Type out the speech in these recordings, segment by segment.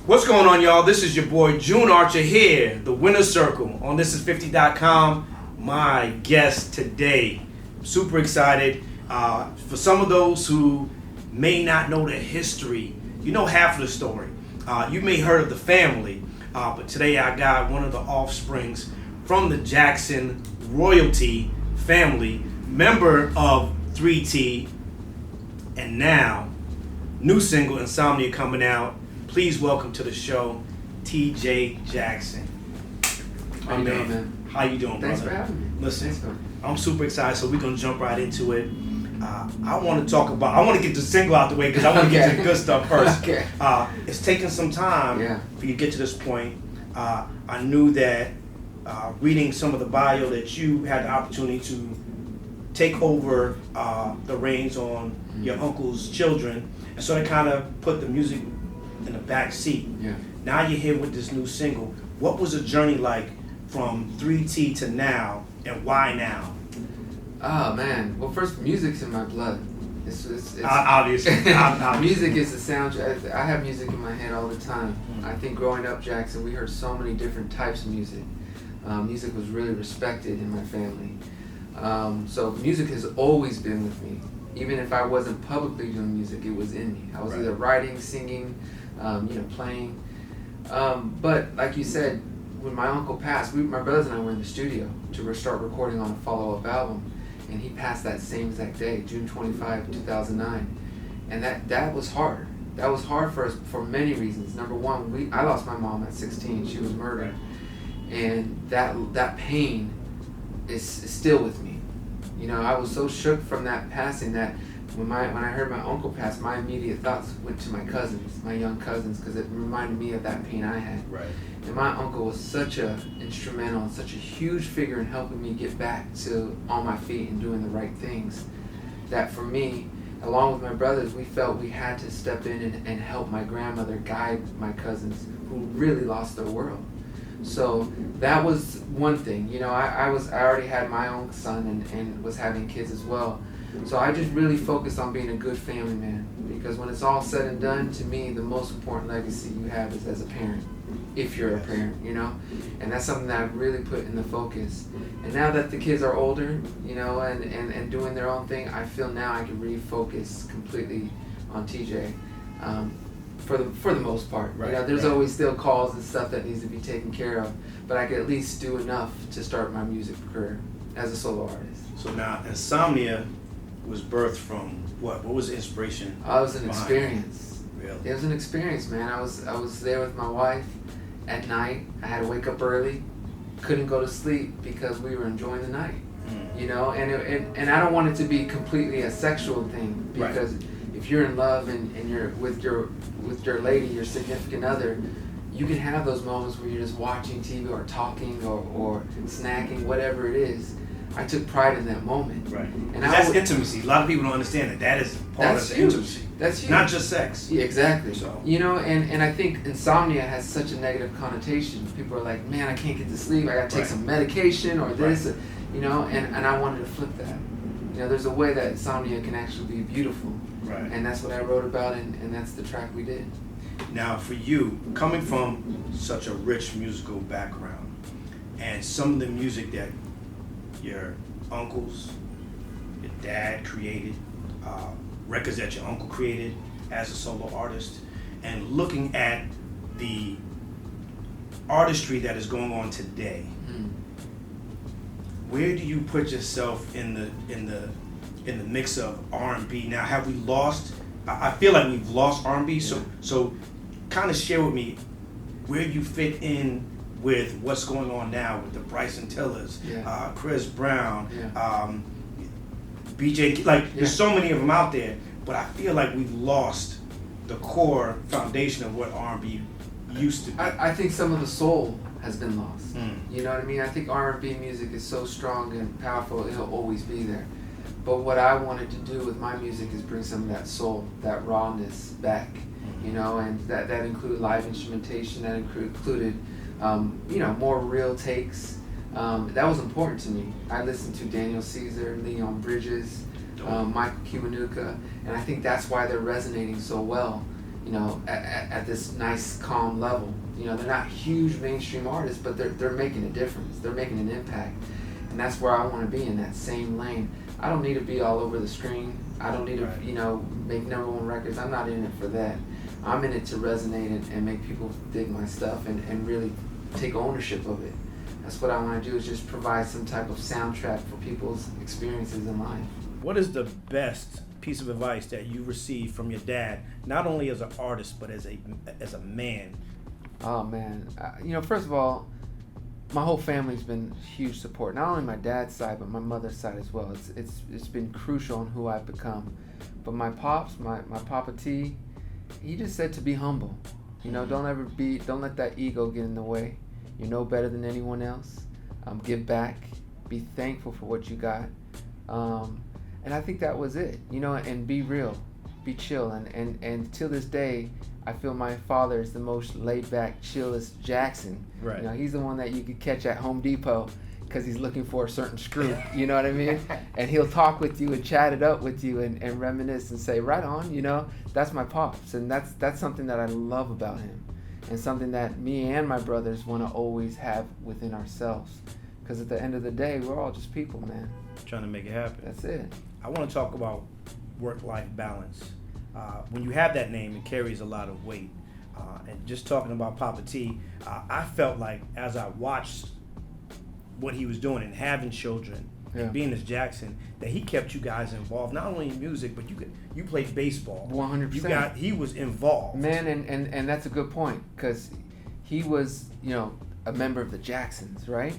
What's going on, y'all? This is your boy June Archer here, the Winner's Circle on thisis50.com. My guest today, I'm super excited. For some of those who may not know the history, you know half of the story. You may heard of the family, but today I got one of the offsprings from the Jackson royalty family, member of 3T, and now new single Insomnia coming out. Please welcome to the show, TJ Jackson. How you doing, man? How you doing, Thanks brother? for having me. Listen, I'm super excited, so we're gonna jump right into it. I want to get the single out the way because I want to get to the good stuff first. Okay. It's taken some time for you to get to this point. I knew that reading some of the bio that you had the opportunity to take over the reins on your uncle's children, and so that kind of put the music in the back seat. Yeah. Now you're here with this new single. What was the journey like from 3T to now, and why now? Oh man. Well, first, music's in my blood. It's Obviously. Music is the soundtrack. I have music in my head all the time. I think growing up, Jackson, we heard so many different types of music. Music was really respected in my family. So music has always been with me. Even if I wasn't publicly doing music, it was in me. I was either writing, singing, playing. But like you said, when my uncle passed, my brothers and I were in the studio to start recording on a follow-up album, and he passed that same exact day, June 25, 2009. And that was hard. That was hard for us for many reasons. Number one, I lost my mom at 16. She was murdered. And that pain is still with me. You know, I was so shook from that passing that when I heard my uncle pass, my immediate thoughts went to my cousins, my young cousins, because it reminded me of that pain I had. Right. And my uncle was such a instrumental and such a huge figure in helping me get back to on my feet and doing the right things, that for me, along with my brothers, we felt we had to step in and help my grandmother guide my cousins who really lost their world. So that was one thing. You know, I already had my own son and was having kids as well. So I just really focused on being a good family man, because when it's all said and done, to me, the most important legacy you have is as a parent, if you're a parent, you know? And that's something that I really put in the focus. And now that the kids are older, you know, and doing their own thing, I feel now I can really focus completely on TJ. For the most part, you know, there's always still calls and stuff that needs to be taken care of, but I could at least do enough to start my music career as a solo artist. So now, Insomnia was birthed from what? What was the inspiration? It was an experience. Really? It was an experience, man. I was there with my wife at night. I had to wake up early, couldn't go to sleep because we were enjoying the night. You know, and I don't want it to be completely a sexual thing, because if you're in love and you're with your lady, your significant other, you can have those moments where you're just watching TV or talking or snacking, whatever it is. I took pride in that moment. Right. And that's intimacy. A lot of people don't understand that. That is part of the intimacy. That's huge. Not just sex. Yeah, exactly. So. You know, and I think insomnia has such a negative connotation. People are like, man, I can't get to sleep. I got to take some medication or this. You know, and I wanted to flip that. You know, there's a way that insomnia can actually be beautiful. Right. And that's what I wrote about, and that's the track we did. Now, for you, coming from such a rich musical background, and some of the music that your uncles, your dad created, records that your uncle created as a solo artist, and looking at the artistry that is going on today, where do you put yourself in the mix of R&B? Now, have we lost? I feel like we've lost R&B. So kind of share with me where you fit in with what's going on now with the Bryson Tillers, Chris Brown, BJ. There's so many of them out there, but I feel like we've lost the core foundation of what R&B used to be. I think some of the soul has been lost. You know what I mean? I think R&B music is so strong and powerful, it'll always be there. But what I wanted to do with my music is bring some of that soul, that rawness back, you know, and that included live instrumentation, that included, more real takes. That was important to me. I listened to Daniel Caesar, Leon Bridges, Michael Kiwanuka, and I think that's why they're resonating so well. at this nice calm level. They're not huge mainstream artists, but they're making a difference. They're making an impact, and that's where I want to be, in that same lane. I don't need to be all over the screen. I don't need to make #1 records. I'm not in it for that. I'm in it to resonate and make people dig my stuff and really take ownership of it. That's what I want to do, is just provide some type of soundtrack for people's experiences in life. What is the best piece of advice that you received from your dad, not only as an artist but as a man? Oh man, first of all, my whole family's been huge support. Not only my dad's side, but my mother's side as well. It's been crucial in who I've become. But my pops, my Papa T, he just said to be humble. Don't let that ego get in the way. You're no better than anyone else. Give back. Be thankful for what you got. And I think that was it. And be real, be chill. And till this day, I feel my father is the most laid back, chillest Jackson. Right. He's the one that you could catch at Home Depot because he's looking for a certain screw. You know what I mean? And he'll talk with you and chat it up with you and reminisce and say, right on. That's my pops, and that's something that I love about him, and something that me and my brothers want to always have within ourselves. Because at the end of the day, we're all just people, man. Trying to make it happen. That's it. I want to talk about work-life balance. When you have that name, it carries a lot of weight. And just talking about Papa T, I felt like as I watched what he was doing and having children, and being as Jackson, that he kept you guys involved, not only in music, but you played baseball. 100%. He was involved. Man, and that's a good point, because he was, a member of the Jacksons, right?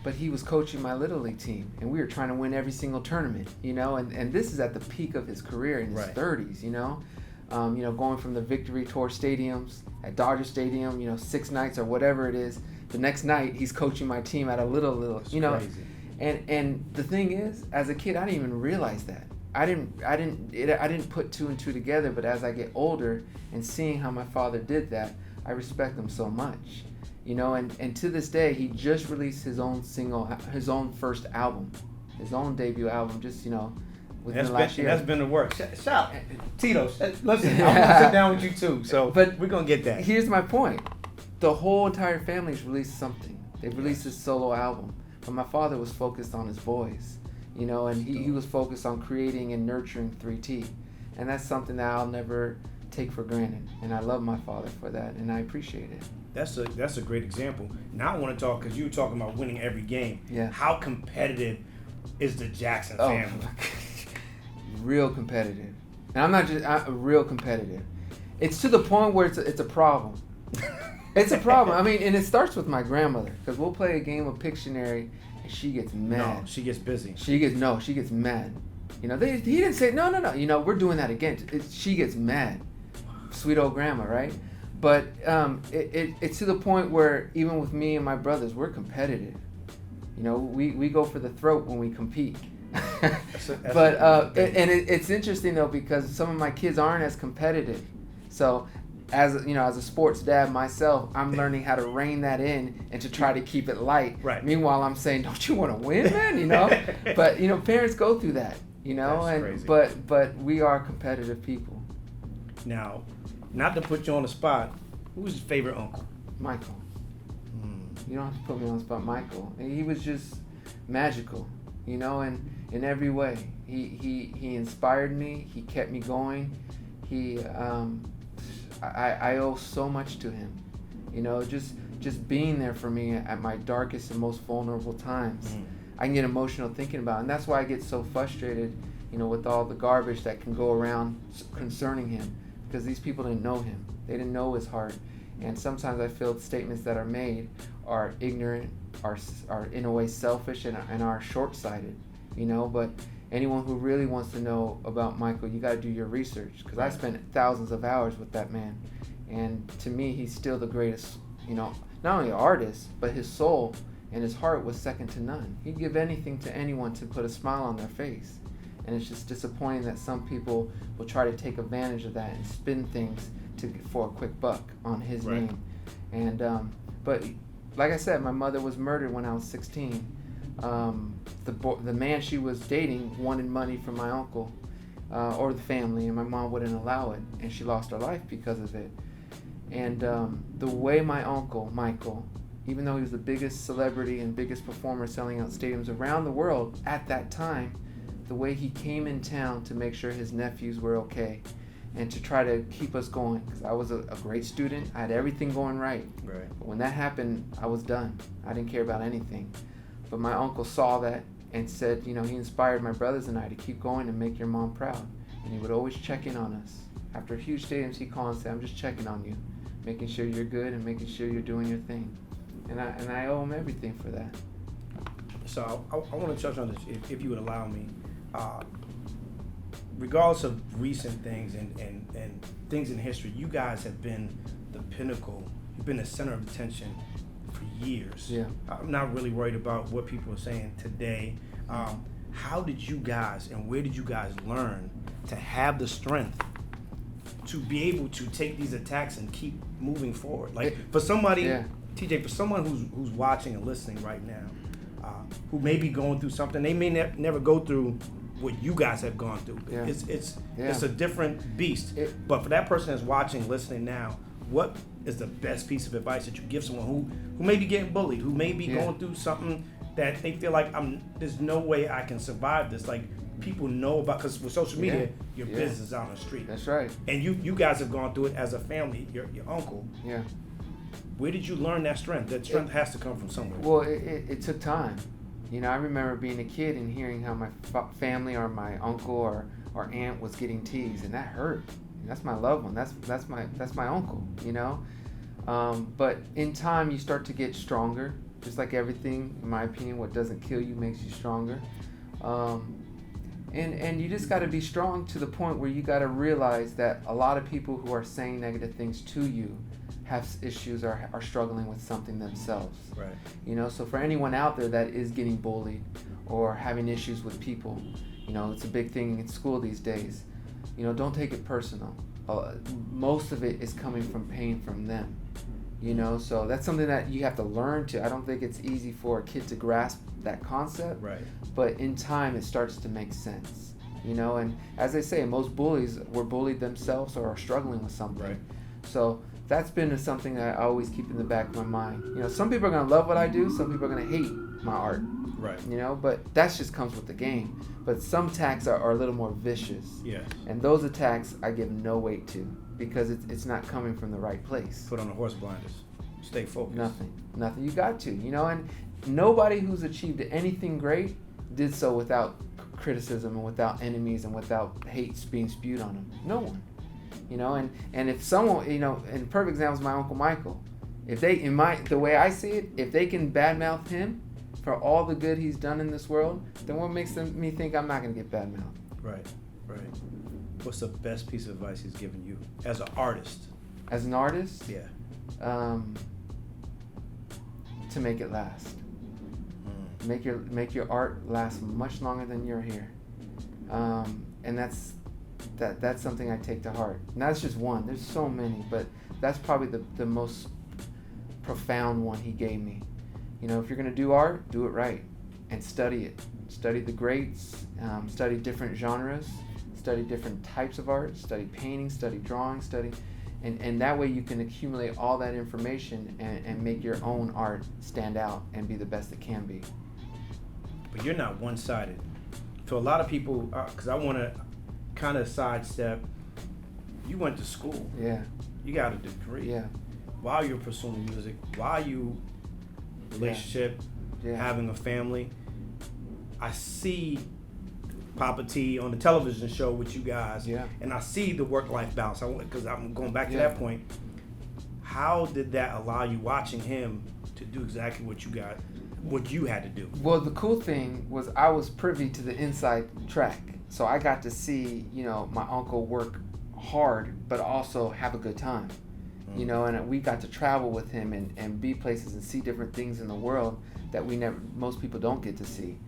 But he was coaching my Little League team, and we were trying to win every single tournament, and this is at the peak of his career in his 30s, going from the Victory Tour stadiums at Dodger Stadium, 6 nights or whatever it is. The next night, he's coaching my team at a little, Crazy. And the thing is, as a kid, I didn't even realize that. I didn't put 2 and 2 together. But as I get older and seeing how my father did that, I respect him so much. And to this day, he just released his own first album, his own debut album, just within the last year. That's been the work. Shout, Tito. Listen, I'm gonna sit down with you too. So, but we're gonna get that. Here's my point: the whole entire family's released something. They've released his solo album, but my father was focused on his voice, and he was focused on creating and nurturing 3T, and that's something that I'll never take for granted. And I love my father for that, and I appreciate it. That's a great example. Now I want to talk, because you were talking about winning every game. Yeah. How competitive is the Jackson family? Real competitive. And I'm real competitive. It's to the point where it's a problem. It's a problem. I mean, and it starts with my grandmother, because we'll play a game of Pictionary and she gets mad. No, she gets busy. She gets mad. He didn't say no. We're doing that again. She gets mad. Sweet old grandma, right? But it's to the point where even with me and my brothers, we're competitive. We go for the throat when we compete. It's interesting though, because some of my kids aren't as competitive. So as a sports dad myself, I'm learning how to rein that in and to try to keep it light. Right. Meanwhile, I'm saying, don't you want to win, man? But parents go through that. That's crazy. But we are competitive people. Now, not to put you on the spot, who's your favorite uncle? Michael. You don't have to put me on the spot. Michael. He was just magical, and in every way. He inspired me. He kept me going. I owe so much to him. Just being there for me at my darkest and most vulnerable times. I can get emotional thinking about it. And that's why I get so frustrated, with all the garbage that can go around concerning him. Because these people didn't know him. They didn't know his heart. And sometimes I feel the statements that are made are ignorant, are in a way selfish, and are short-sighted, But anyone who really wants to know about Michael, you got to do your research. Because I spent thousands of hours with that man. And to me, he's still the greatest, not only artist, but his soul and his heart was second to none. He'd give anything to anyone to put a smile on their face. And it's just disappointing that some people will try to take advantage of that and spin things for a quick buck on his name. And but like I said, my mother was murdered when I was 16. The man she was dating wanted money from my uncle, or the family, and my mom wouldn't allow it, and she lost her life because of it. And the way my uncle Michael, even though he was the biggest celebrity and biggest performer selling out stadiums around the world at that time, the way he came in town to make sure his nephews were okay and to try to keep us going, because I was a great student, I had everything going right. But when that happened, I was done. I didn't care about anything. But my uncle saw that and said, he inspired my brothers and I to keep going and make your mom proud. And he would always check in on us. After huge stadiums, he'd call and say, I'm just checking on you, making sure you're good and making sure you're doing your thing. And I owe him everything for that. So I want to touch on this, if you would allow me. Regardless of recent things and things in history, you guys have been the pinnacle. You've been the center of attention for years. Yeah. I'm not really worried about what people are saying today. How did you guys and where did you guys learn to have the strength to be able to take these attacks and keep moving forward? Like for somebody, TJ, for someone who's watching and listening right now, who may be going through something, they may never go through what you guys have gone through. Yeah. It's a different beast. But for that person that's watching, listening now, what is the best piece of advice that you give someone who may be getting bullied, who may be going through something that they feel like there's no way I can survive this? Like people know about, because with social media, your business is out on the street. That's right. And you guys have gone through it as a family. Your uncle. Yeah. Where did you learn that strength? That strength has to come from somewhere. Well, it took time. I remember being a kid and hearing how my family or my uncle or aunt was getting teased, and that hurt. That's my loved one. That's my uncle. But in time, you start to get stronger. Just like everything, in my opinion, what doesn't kill you makes you stronger. And you just got to be strong to the point where you got to realize that a lot of people who are saying negative things to you have issues or are struggling with something themselves. Right. So for anyone out there that is getting bullied or having issues with people, it's a big thing in school these days. Don't take it personal. Most of it is coming from pain from them. So that's something that you have to learn to. I don't think it's easy for a kid to grasp that concept. Right. But in time, it starts to make sense. And as I say, most bullies were bullied themselves or are struggling with something. Right. So that's been something that I always keep in the back of my mind. Some people are going to love what I do. Some people are going to hate my art. Right. But that just comes with the game. But some attacks are a little more vicious. Yes. And those attacks I give no weight to because it's not coming from the right place. Put on the horse blinders. Stay focused. Nothing. You got to. And nobody who's achieved anything great did so without criticism and without enemies and without hate being spewed on them. No one. And if someone, and perfect example is my Uncle Michael. If they, the way I see it, if they can badmouth him for all the good he's done in this world, then what makes me think I'm not going to get badmouthed? Right. What's the best piece of advice he's given you as an artist? As an artist? Yeah. To make it last. Make your art last much longer than you're here. And that's something I take to heart. And that's just one. There's so many, but that's probably the most profound one he gave me. If you're going to do art, do it right and study it. Study the greats, study different genres, study different types of art, study painting, study drawing, and that way you can accumulate all that information and make your own art stand out and be the best it can be. But you're not one-sided. To a lot of people, because I want to kind of sidestep, you went to school. Yeah. You got a degree. Yeah. While you're pursuing music, while you relationship, having a family, I see Papa T on the television show with you guys, and I see the work-life balance. Because I'm going back to that point. How did that allow you, watching him, to do exactly what you had to do? Well, the cool thing was I was privy to the inside track, so I got to see, my uncle work hard, but also have a good time. And we got to travel with him and be places and see different things in the world that most people don't get to see.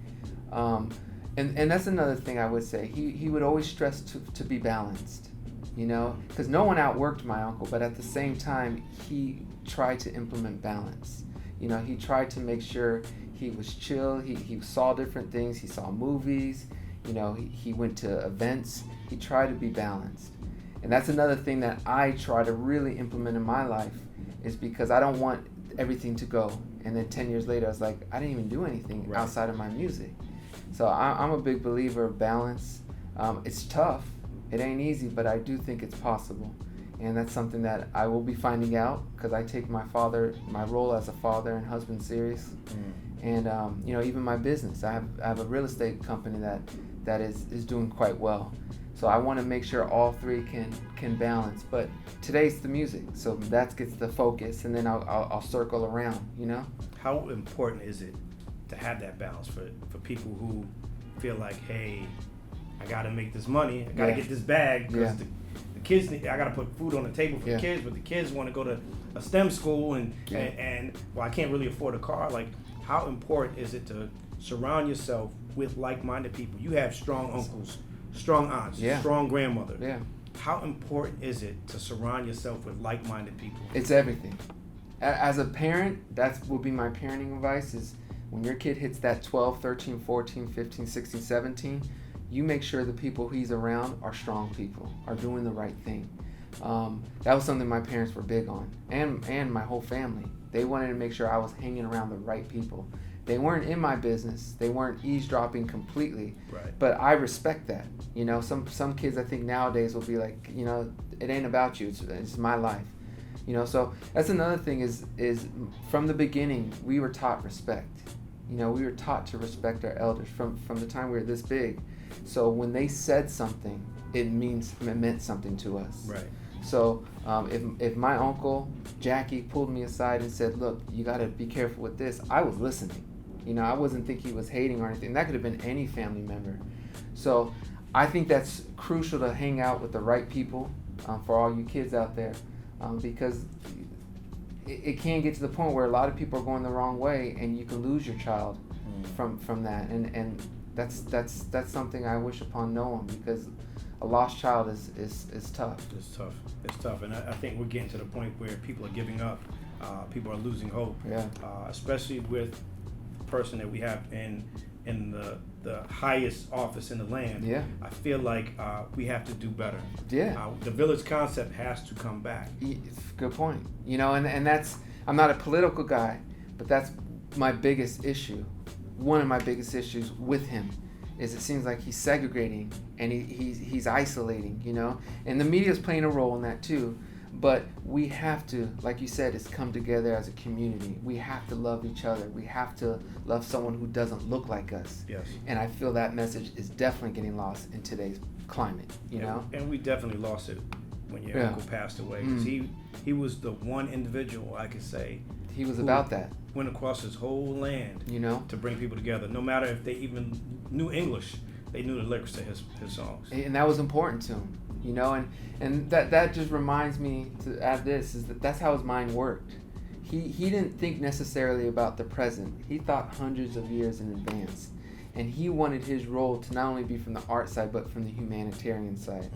And that's another thing I would say. He would always stress to be balanced, because no one outworked my uncle, but at the same time, he tried to implement balance. He tried to make sure he was chill. He saw different things. He saw movies. He went to events. He tried to be balanced. And that's another thing that I try to really implement in my life, is because I don't want everything to go. And then 10 years later, I was like, I didn't even do anything outside of my music. So I'm a big believer of balance. It's tough. It ain't easy, but I do think it's possible. And that's something that I will be finding out, because I take my role as a father and husband serious. And even my business. I have a real estate company that is doing quite well. So I want to make sure all three can balance. But today's the music, so that gets the focus, and then I'll circle around. How important is it to have that balance for people who feel like, hey, I got to make this money, I got to get this bag, because the kids I got to put food on the table for the kids, but the kids want to go to a STEM school, and I can't really afford a car. Like, how important is it to surround yourself with like-minded people? You have strong uncles, strong aunts, strong grandmother. Yeah. How important is it to surround yourself with like-minded people? It's everything. As a parent, that will be my parenting advice, is when your kid hits that 12, 13, 14, 15, 16, 17, you make sure the people he's around are strong people, are doing the right thing. That was something my parents were big on, and my whole family. They wanted to make sure I was hanging around the right people. They weren't in my business. They weren't eavesdropping completely. Right. But I respect that. Some kids, I think nowadays, will be like, it ain't about you. It's my life. So that's another thing is from the beginning, we were taught respect. We were taught to respect our elders from the time we were this big. So when they said something, it meant something to us. Right. So if my uncle Jackie pulled me aside and said, look, you got to be careful with this, I was listening. I wasn't thinking he was hating or anything. That could have been any family member. So I think that's crucial, to hang out with the right people for all you kids out there, because it can get to the point where a lot of people are going the wrong way, and you can lose your child from that. And that's something I wish upon no one, because a lost child is tough. It's tough, and I think we're getting to the point where people are giving up. People are losing hope. Yeah. Especially with the person that we have in the highest office in the land. Yeah. I feel like we have to do better. Yeah. The village concept has to come back. Good point. And that's, I'm not a political guy, but that's my biggest issue. One of my biggest issues with him is it seems like he's segregating and he's isolating, and the media's playing a role in that too. But we have to, like you said, is come together as a community. We have to love each other. We have to love someone who doesn't look like us. Yes. And I feel that message is definitely getting lost in today's climate, you know? And we definitely lost it when your uncle passed away. Because he was the one individual, I could say. He was about that. Went across his whole land, to bring people together. No matter if they even knew English, they knew the lyrics to his songs. And that was important to him. And that just reminds me to add this, is that's how his mind worked. He didn't think necessarily about the present. He thought hundreds of years in advance. And he wanted his role to not only be from the art side, but from the humanitarian side.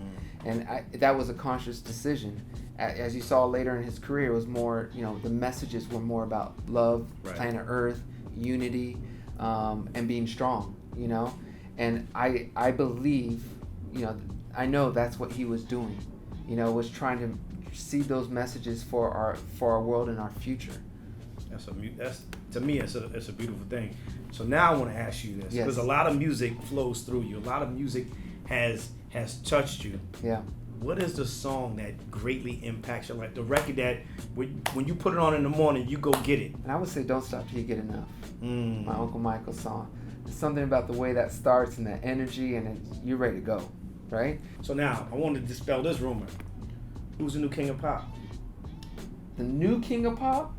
And that was a conscious decision. As you saw later in his career, it was more, the messages were more about love, planet Earth, unity, and being strong, And I believe, I know that's what he was doing, was trying to seed those messages for our world and our future. To me, it's a beautiful thing. So now I want to ask you this, because a lot of music flows through you. A lot of music has touched you. Yeah. What is the song that greatly impacts your life? The record that when you put it on in the morning, you go get it. And I would say "Don't Stop Till You Get Enough." My Uncle Michael's song. There's something about the way that starts and the energy, and you're ready to go. Right? So now, I want to dispel this rumor. Who's the new king of pop? The new king of pop?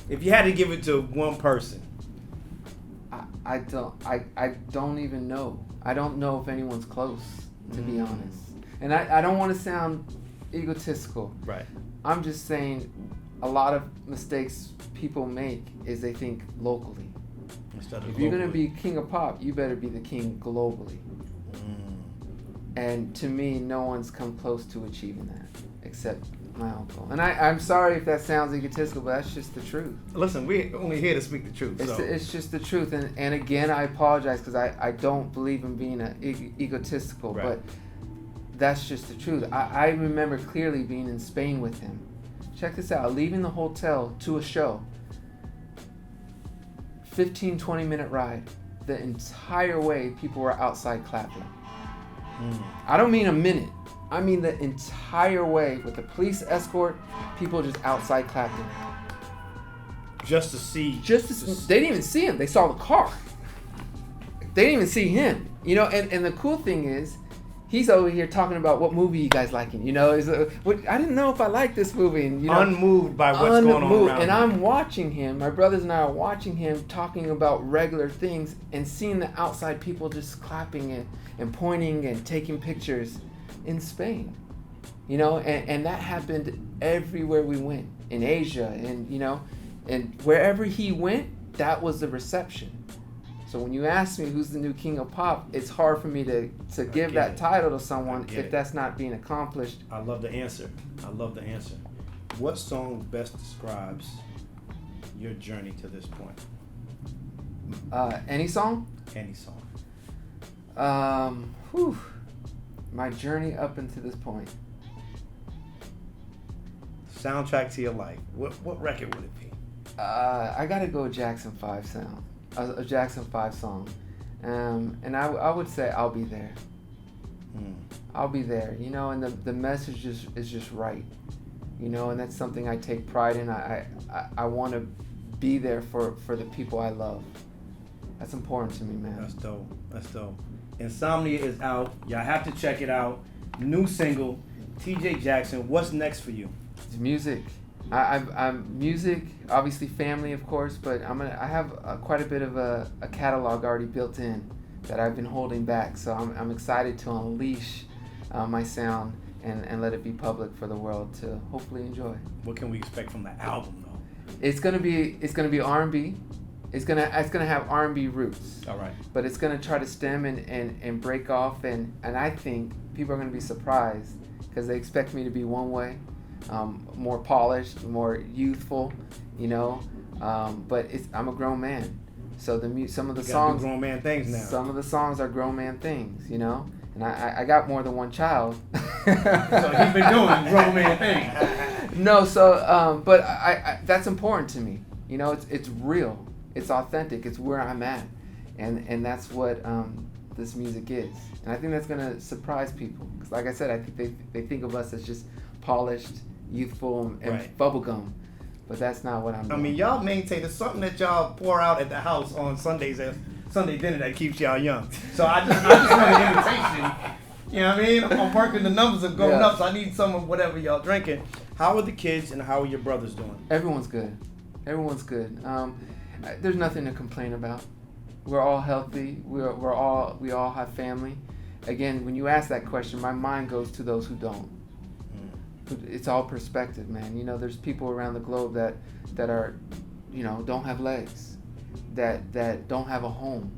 If you had to give it to one person. I don't even know. I don't know if anyone's close, to be honest. And I don't want to sound egotistical. Right. I'm just saying a lot of mistakes people make is they think locally. If you're going to be king of pop, you better be the king globally. And to me, no one's come close to achieving that except My uncle. And I'm sorry if that sounds egotistical, but that's just the truth. Listen, we're only here to speak the truth. It's just the truth. And again, I apologize because I don't believe in being egotistical, right. but that's just the truth. I remember clearly being in Spain with him. Check this out. Leaving the hotel to a show. 15, 20-minute ride. The entire way, people were outside clapping. I don't mean a minute. I mean the entire way with the police escort, people just outside clapping. Just to see. They didn't even see him. They saw the car. They didn't even see him. You know, and the cool thing is, he's over here talking about what movie you guys liking. You know, I didn't know if I like this movie. And, you know, unmoved by what's going on around and him. I'm watching him. My brothers and I are watching him talking about regular things and seeing the outside people just clapping and pointing and taking pictures in Spain. You know, and that happened everywhere we went. In Asia, and you know, and wherever he went, that was the reception. So when you ask me who's the new king of pop, it's hard for me to give that title to someone if that's not being accomplished. I love the answer. What song best describes your journey to this point? Any song? Any song. My journey up until this point. Soundtrack to your life. What record would it be? I gotta go Jackson 5 sound. A Jackson 5 song. And I would say I'll Be There. I'll Be There, you know, and the message is just right. You know, and that's something I take pride in. I want to be there for the people I love. That's important to me, man. That's dope. Insomnia is out. Y'all have to check it out. New single, TJ Jackson. What's next for you? It's music. I'm music, obviously family, of course, but I have quite a bit of a catalog already built in that I've been holding back. So I'm excited to unleash my sound and let it be public for the world to hopefully enjoy. What can we expect from the album, though? It's gonna be R&B. It's gonna have R&B roots. All right. But it's gonna try to stem and break off, and I think people are gonna be surprised because they expect me to be one way. More polished, more youthful, you know. But I'm a grown man, so some of the songs, grown man things now. Some of the songs are grown man things, you know. And I got more than one child. So he's been doing grown man things. No, so but I that's important to me. You know, it's real, it's authentic, it's where I'm at, and that's what this music is. And I think that's gonna surprise people. Because like I said, I think they think of us as just polished, youthful, and right. Bubblegum, but that's not what I'm doing. I mean, y'all maintain there's something that y'all pour out at the house on Sundays as Sunday dinner that keeps y'all young. So I just want an invitation. You know what I mean? I'm working the numbers of going up, so I need some of whatever y'all drinking. How are the kids and how are your brothers doing? Everyone's good. There's nothing to complain about. We're all healthy. We all have family. Again, when you ask that question, my mind goes to those who don't. It's all perspective, man. You know, there's people around the globe that are, you know, don't have legs, that don't have a home,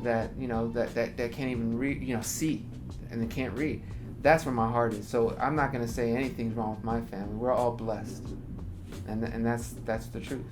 that, you know, that can't even read, you know, see, and they can't read. That's where my heart is. So I'm not gonna say anything's wrong with my family. We're all blessed, and that's the truth.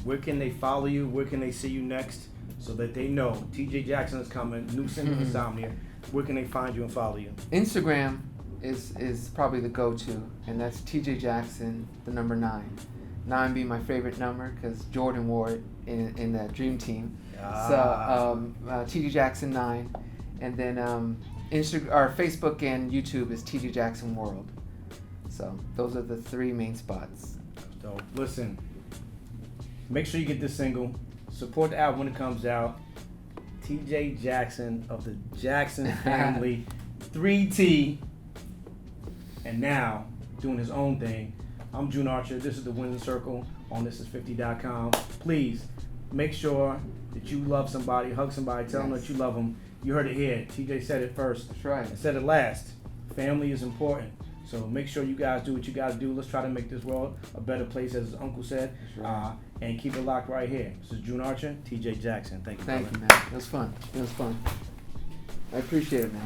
Where can they follow you? Where can they see you next, so that they know TJ Jackson is coming? New single Insomnia. Where can they find you and follow you? Instagram is probably the go-to, and that's TJ Jackson, the number 9. 9 being my favorite number because Jordan wore it in the Dream Team. So TJ Jackson 9, and then Facebook and YouTube is TJ Jackson World. So those are the 3 main spots. So listen, make sure you get this single. Support the album when it comes out. TJ Jackson of the Jackson family, 3T. And now, doing his own thing. I'm June Archer. This is the Winning Circle on thisis50.com. Please make sure that you love somebody, hug somebody, tell them that you love them. You heard it here. TJ said it first. That's right. And said it last. Family is important. So make sure you guys do what you guys do. Let's try to make this world a better place, as his uncle said. That's right. And keep it locked right here. This is June Archer, TJ Jackson. Thank you, Thank brother. you, man. It was fun. I appreciate it, man.